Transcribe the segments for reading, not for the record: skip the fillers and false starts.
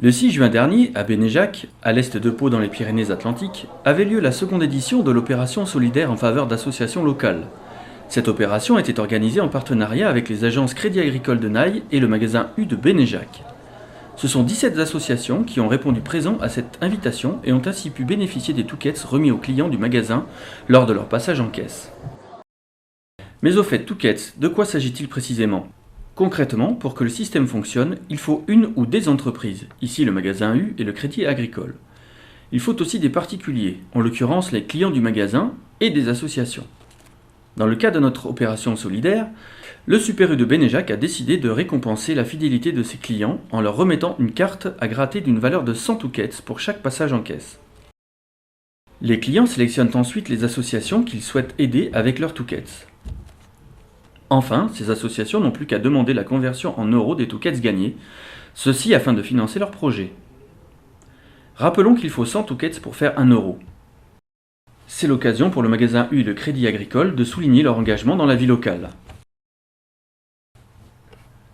Le 6 juin dernier, à Bénéjac, à l'est de Pau dans les Pyrénées-Atlantiques, avait lieu la seconde édition de l'opération solidaire en faveur d'associations locales. Cette opération était organisée en partenariat avec les agences Crédit Agricole de Naï et le magasin U de Bénéjac. Ce sont 17 associations qui ont répondu présent à cette invitation et ont ainsi pu bénéficier des tookets remis aux clients du magasin lors de leur passage en caisse. Mais au fait, tookets, de quoi s'agit-il précisément ? Concrètement, pour que le système fonctionne, il faut une ou des entreprises, ici le magasin U et le Crédit Agricole. Il faut aussi des particuliers, en l'occurrence les clients du magasin, et des associations. Dans le cas de notre opération solidaire, le Super U de Bénéjac a décidé de récompenser la fidélité de ses clients en leur remettant une carte à gratter d'une valeur de 100 tookets pour chaque passage en caisse. Les clients sélectionnent ensuite les associations qu'ils souhaitent aider avec leurs tookets. Enfin, ces associations n'ont plus qu'à demander la conversion en euros des tookets gagnés, ceci afin de financer leur projet. Rappelons qu'il faut 100 tookets pour faire 1 euro. C'est l'occasion pour le magasin U et le Crédit Agricole de souligner leur engagement dans la vie locale.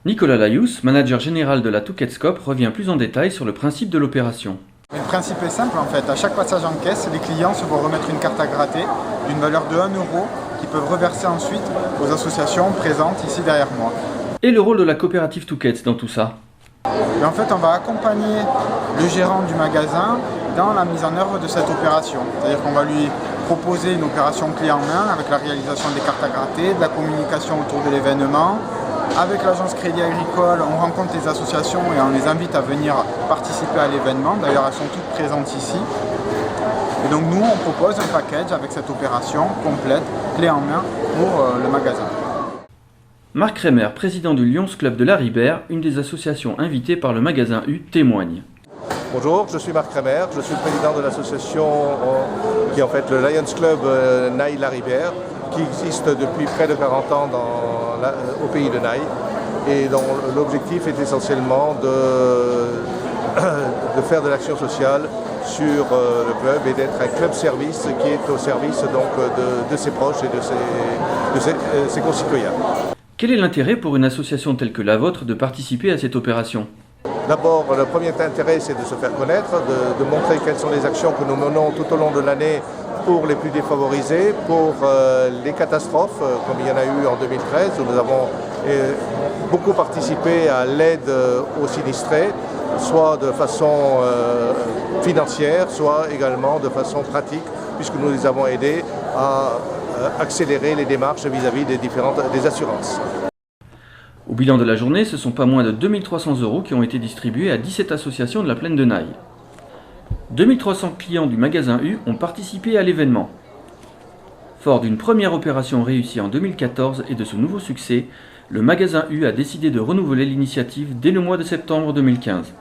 Nicolas Layous, manager général de la Tooketscope, revient plus en détail sur le principe de l'opération. Le principe est simple en fait, à chaque passage en caisse, les clients se vont remettre une carte à gratter d'une valeur de 1 euro qu'ils peuvent reverser ensuite aux associations présentes ici derrière moi. Et le rôle de la coopérative Tookets dans tout ça ? Et en fait, on va accompagner le gérant du magasin dans la mise en œuvre de cette opération. C'est-à-dire qu'on va lui proposer une opération clé en main avec la réalisation des cartes à gratter, de la communication autour de l'événement. Avec l'agence Crédit Agricole, on rencontre les associations et on les invite à venir participer à l'événement. D'ailleurs, elles sont toutes présentes ici. Et donc nous, on propose un package avec cette opération complète, clé en main pour le magasin. Marc Rémer, président du Lions Club de la Ribère, une des associations invitées par le magasin U, témoigne. Bonjour, je suis Marc Rémer, je suis le président de l'association qui est en fait le Lions Club Naï-la-Rivière, qui existe depuis près de 40 ans au pays de Naï, et dont l'objectif est essentiellement de faire de l'action sociale sur le club et d'être un club service qui est au service donc, de ses proches et de ses concitoyens. Quel est l'intérêt pour une association telle que la vôtre de participer à cette opération ? D'abord, le premier intérêt, c'est de se faire connaître, de montrer quelles sont les actions que nous menons tout au long de l'année pour les plus défavorisés, pour les catastrophes, comme il y en a eu en 2013, où nous avons beaucoup participé à l'aide aux sinistrés, soit de façon financière, soit également de façon pratique, puisque nous les avons aidés à accélérer les démarches vis-à-vis des assurances. Au bilan de la journée, ce sont pas moins de 2300 € qui ont été distribués à 17 associations de la plaine de Naï. 2300 clients du magasin U ont participé à l'événement. Fort d'une première opération réussie en 2014 et de ce nouveau succès, le magasin U a décidé de renouveler l'initiative dès le mois de septembre 2015.